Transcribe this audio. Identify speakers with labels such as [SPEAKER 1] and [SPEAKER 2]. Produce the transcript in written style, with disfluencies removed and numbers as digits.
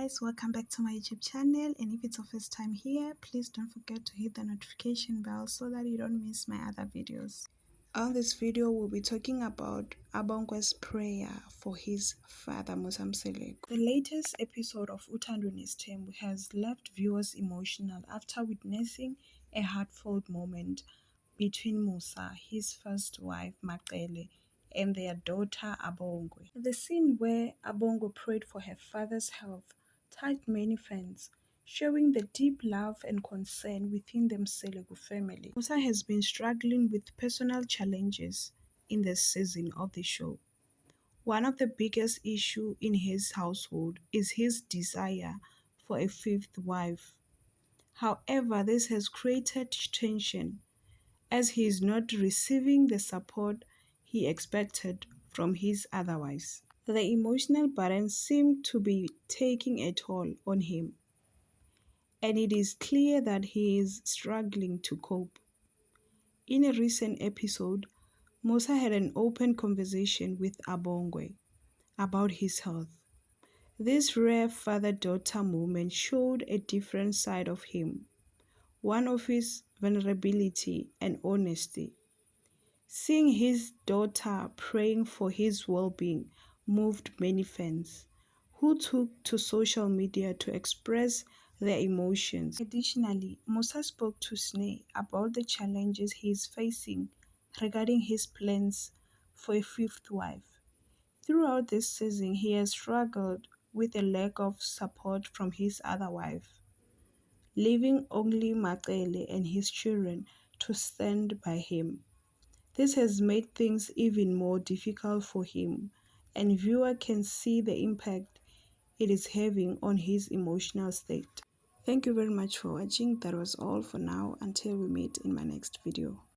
[SPEAKER 1] guys, welcome back to my YouTube channel, and if it's your first time here, please don't forget to hit the notification bell so that you don't miss my other videos. On this video, we'll be talking about Abongwe's prayer for his father Musa Mseleku. The latest episode of Uthando Nesithembu has left viewers emotional after witnessing a heartfelt moment between Musa, his first wife Macele, and their daughter Abongwe. The scene where Abongwe prayed for her father's health touched many fans, showing the deep love and concern within the Mseleku family. Musa has been struggling with personal challenges in this season of the show. One of the biggest issues in his household is his desire for a fifth wife. However, this has created tension as he is not receiving the support he expected from his other wives. The emotional burden seemed to be taking a toll on him, and it is clear that he is struggling to cope. In a recent episode, Musa had an open conversation with Abongwe about his health. This rare father-daughter moment showed a different side of him, one of his vulnerability and honesty. Seeing his daughter praying for his well-being moved many fans, who took to social media to express their emotions. Additionally, Musa spoke to Sneh about the challenges he is facing regarding his plans for a fifth wife. Throughout this season, he has struggled with a lack of support from his other wife, leaving only Macele and his children to stand by him. This has made things even more difficult for him, and viewer can see the impact it is having on his emotional state. Thank you very much for watching. That was all for now. Until we meet in my next video.